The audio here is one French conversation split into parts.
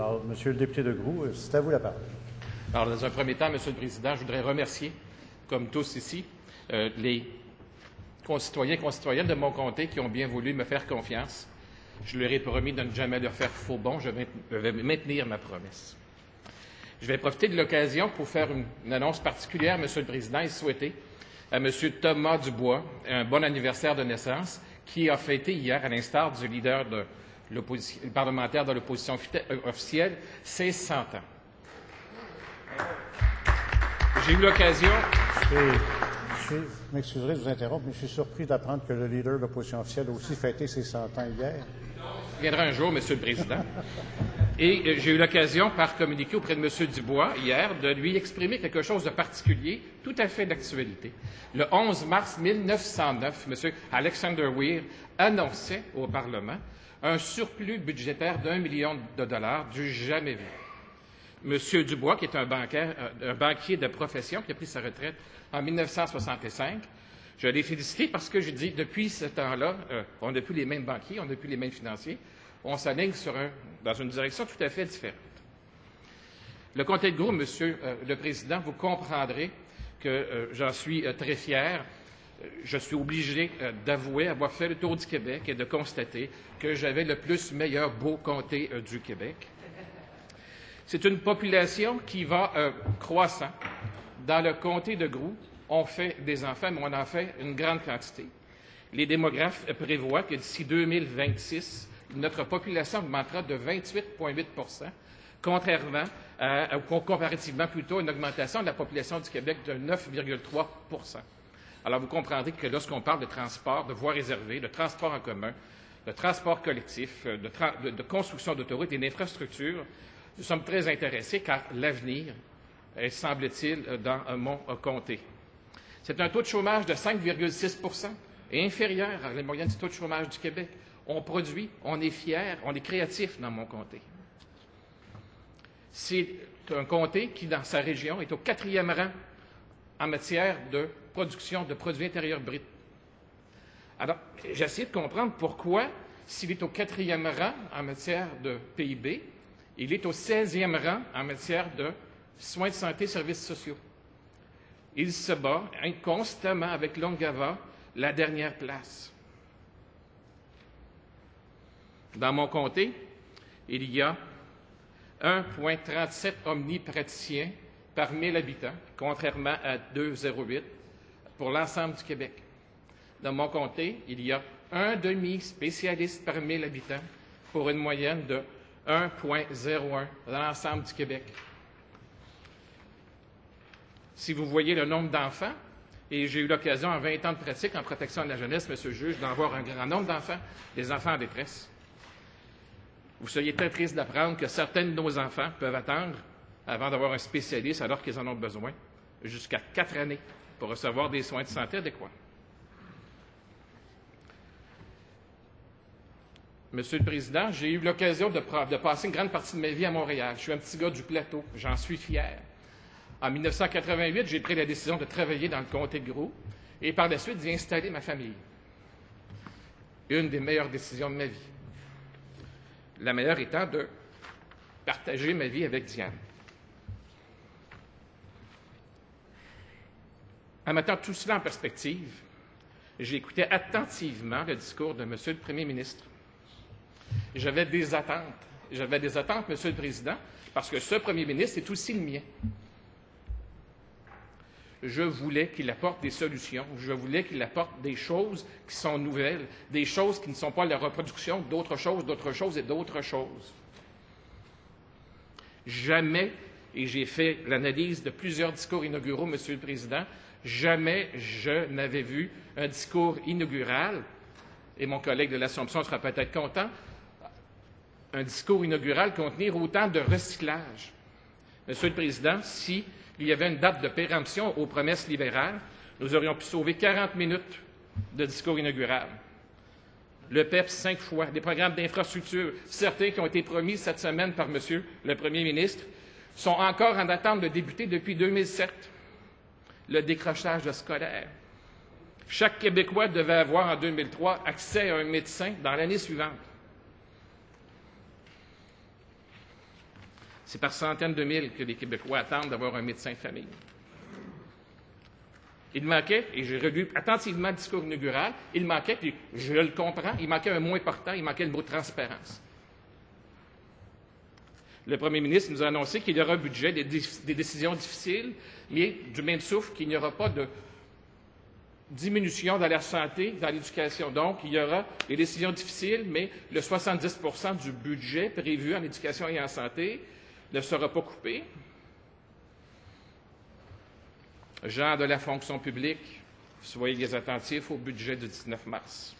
Alors, Monsieur le député de Groux, c'est à vous la parole. Alors, dans un premier temps, Monsieur le Président, je voudrais remercier, comme tous ici, les concitoyens et concitoyennes de mon comté qui ont bien voulu me faire confiance. Je leur ai promis de ne jamais leur faire faux bond. Je vais maintenir ma promesse. Je vais profiter de l'occasion pour faire une annonce particulière, Monsieur le Président, et souhaiter à M. Thomas Dubois un bon anniversaire de naissance qui a fêté hier, à l'instar du leader de l'opposition parlementaire de l'opposition officielle, ses 100 ans. J'ai eu l'occasion... Je m'excuserai de vous interrompre, mais je suis surpris d'apprendre que le leader de l'opposition officielle a aussi fêté ses 100 ans hier. Il viendra un jour, Monsieur le Président. Et j'ai eu l'occasion, par communiqué auprès de M. Dubois, hier, de lui exprimer quelque chose de particulier, tout à fait d'actualité. Le 11 mars 1909, M. Alexander Weir annonçait au Parlement un surplus budgétaire d'1 million de dollars du jamais vu. M. Dubois, qui est un banquier de profession, qui a pris sa retraite en 1965, je l'ai félicité parce que j'ai dit, depuis ce temps-là, on n'a plus les mêmes banquiers, on n'a plus les mêmes financiers, on s'aligne dans une direction tout à fait différente. Le comté de Groux, Monsieur le Président, vous comprendrez que j'en suis très fier. Je suis obligé d'avouer avoir fait le tour du Québec et de constater que j'avais le meilleur beau comté du Québec. C'est une population qui va croissant. Dans le comté de Groux, on fait des enfants, mais on en fait une grande quantité. Les démographes prévoient que d'ici 2026, notre population augmentera de 28,8 comparativement plutôt à une augmentation de la population du Québec de 9,3 Alors, vous comprendrez que lorsqu'on parle de transport, de voies réservées, de transport en commun, de transport collectif, de construction d'autoroutes et d'infrastructures, nous sommes très intéressés car l'avenir est, semble-t-il, dans mon comté. C'est un taux de chômage de 5,6 et inférieur à la moyenne du taux de chômage du Québec. On produit, on est fiers, on est créatifs dans mon comté. C'est un comté qui, dans sa région, est au 4e rang en matière de production de produits intérieurs bruts. Alors, j'ai essayé de comprendre pourquoi, s'il est au 4e rang en matière de PIB, il est au 16e rang en matière de soins de santé et services sociaux. Il se bat constamment avec Longava la dernière place. Dans mon comté, il y a 1,37 omnipraticiens par 1000 habitants, contrairement à 2,08 pour l'ensemble du Québec. Dans mon comté, il y a un demi-spécialiste par 1000 habitants pour une moyenne de 1,01 dans l'ensemble du Québec. Si vous voyez le nombre d'enfants, et j'ai eu l'occasion en 20 ans de pratique en protection de la jeunesse, Monsieur le juge, d'en voir un grand nombre d'enfants, des enfants en détresse. Vous seriez très triste d'apprendre que certains de nos enfants peuvent attendre avant d'avoir un spécialiste alors qu'ils en ont besoin, jusqu'à 4 années pour recevoir des soins de santé adéquats. Monsieur le Président, j'ai eu l'occasion de passer une grande partie de ma vie à Montréal. Je suis un petit gars du plateau, j'en suis fier. En 1988, j'ai pris la décision de travailler dans le comté de Groux et par la suite d'y installer ma famille. Une des meilleures décisions de ma vie. La meilleure étant de partager ma vie avec Diane. En mettant tout cela en perspective, j'ai écouté attentivement le discours de M. le Premier ministre. J'avais des attentes. J'avais des attentes, Monsieur le Président, parce que ce Premier ministre est aussi le mien. Je voulais qu'il apporte des solutions. Je voulais qu'il apporte des choses qui sont nouvelles, des choses qui ne sont pas la reproduction d'autres choses, d'autres choses et d'autres choses. Jamais, et j'ai fait l'analyse de plusieurs discours inauguraux, Monsieur le Président, jamais je n'avais vu un discours inaugural, et mon collègue de l'Assomption sera peut-être content, un discours inaugural contenir autant de recyclage. Monsieur le Président, s'il y avait une date de péremption aux promesses libérales, nous aurions pu sauver 40 minutes de discours inaugural. Le PEPS 5 fois, des programmes d'infrastructure, certains qui ont été promis cette semaine par Monsieur le Premier ministre, sont encore en attente de débuter depuis 2007. Le décrochage scolaire. Chaque Québécois devait avoir en 2003 accès à un médecin dans l'année suivante. C'est par centaines de mille que les Québécois attendent d'avoir un médecin de famille. Il manquait, et j'ai relu attentivement le discours inaugural, il manquait, puis je le comprends, il manquait un mot important, il manquait le mot transparence. Le premier ministre nous a annoncé qu'il y aura un budget, des décisions difficiles, mais du même souffle qu'il n'y aura pas de diminution dans la santé, dans l'éducation. Donc, il y aura des décisions difficiles, mais le 70 du budget prévu en éducation et en santé ne sera pas coupé. Gens de la fonction publique, soyez attentifs au budget du 19 mars.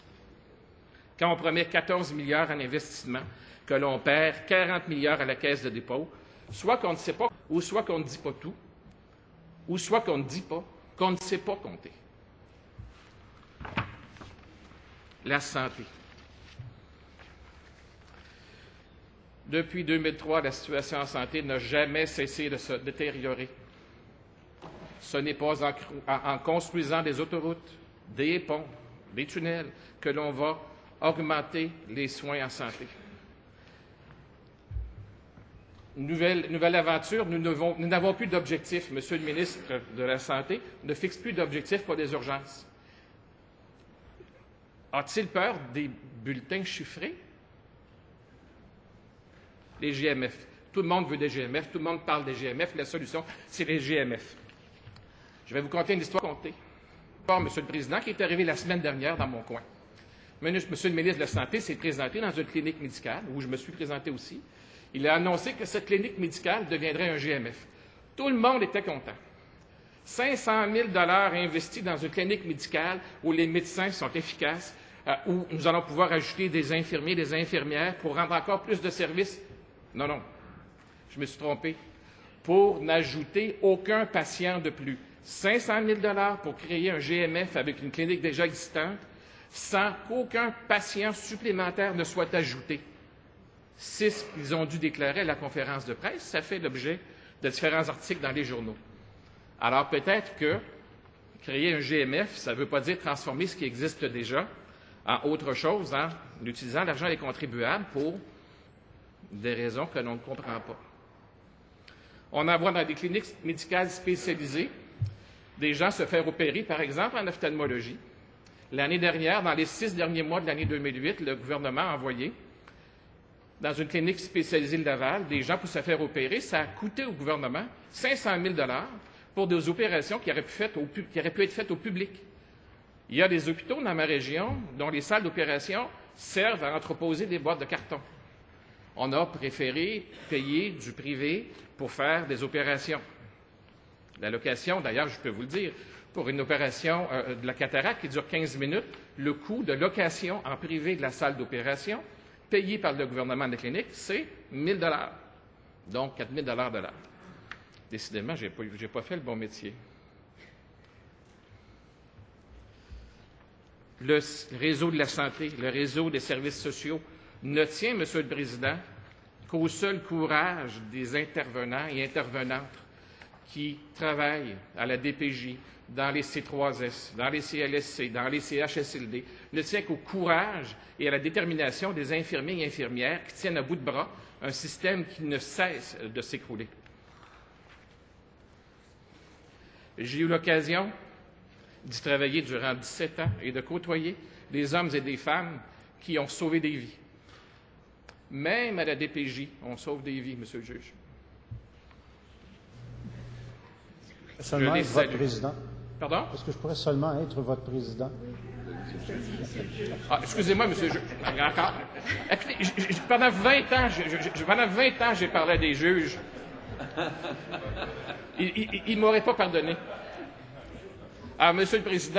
Quand on promet 14 milliards en investissement, que l'on perd 40 milliards à la Caisse de dépôt, soit qu'on ne sait pas, ou soit qu'on ne dit pas tout, ou soit qu'on ne dit pas, qu'on ne sait pas compter. La santé. Depuis 2003, la situation en santé n'a jamais cessé de se détériorer. Ce n'est pas en construisant des autoroutes, des ponts, des tunnels que l'on va augmenter les soins en santé. Nouvelle aventure, nous n'avons plus d'objectifs. Monsieur le ministre de la Santé ne fixe plus d'objectifs pour les urgences. A-t-il peur des bulletins chiffrés? Les GMF. Tout le monde veut des GMF, tout le monde parle des GMF. La solution, c'est les GMF. Je vais vous conter une histoire contée. Monsieur le Président, qui est arrivé la semaine dernière dans mon coin. Monsieur le ministre de la Santé s'est présenté dans une clinique médicale, où je me suis présenté aussi. Il a annoncé que cette clinique médicale deviendrait un GMF. Tout le monde était content. 500 000 $ investis dans une clinique médicale où les médecins sont efficaces, où nous allons pouvoir ajouter des infirmiers, des infirmières pour rendre encore plus de services. Non, non, je me suis trompé. Pour n'ajouter aucun patient de plus. 500 000 $ pour créer un GMF avec une clinique déjà existante, sans qu'aucun patient supplémentaire ne soit ajouté. C'est ce qu'ils ont dû déclarer à la conférence de presse. Ça fait l'objet de différents articles dans les journaux. Alors peut-être que créer un GMF, ça ne veut pas dire transformer ce qui existe déjà en autre chose, en utilisant l'argent des contribuables pour des raisons que l'on ne comprend pas. On envoie dans des cliniques médicales spécialisées des gens se faire opérer, par exemple, en ophtalmologie. L'année dernière, dans les 6 derniers mois de l'année 2008, le gouvernement a envoyé dans une clinique spécialisée de Laval des gens pour se faire opérer. Ça a coûté au gouvernement 500 000 $ pour des opérations qui auraient pu être faites au public. Il y a des hôpitaux dans ma région dont les salles d'opération servent à entreposer des boîtes de carton. On a préféré payer du privé pour faire des opérations. La location, d'ailleurs, je peux vous le dire, pour une opération de la cataracte qui dure 15 minutes, le coût de location en privé de la salle d'opération, payé par le gouvernement de la clinique, c'est 1 000 $. Donc 4 000 $ de l'heure. Décidément, je n'ai pas fait le bon métier. Le réseau de la santé, le réseau des services sociaux ne tient, Monsieur le Président, qu'au seul courage des intervenants et intervenantes qui travaillent à la DPJ, dans les C3S, dans les CLSC, dans les CHSLD, ne tient qu'au courage et à la détermination des infirmiers et infirmières qui tiennent à bout de bras un système qui ne cesse de s'écrouler. J'ai eu l'occasion d'y travailler durant 17 ans et de côtoyer des hommes et des femmes qui ont sauvé des vies. Même à la DPJ, on sauve des vies, Monsieur le juge. Seulement être votre président. Pardon? Est-ce que je pourrais seulement être votre président? Ah, excusez-moi, monsieur le juge. Encore. Écoutez, pendant 20 ans, j'ai parlé à des juges. Ils ne m'auraient pas pardonné. Ah, Monsieur le Président,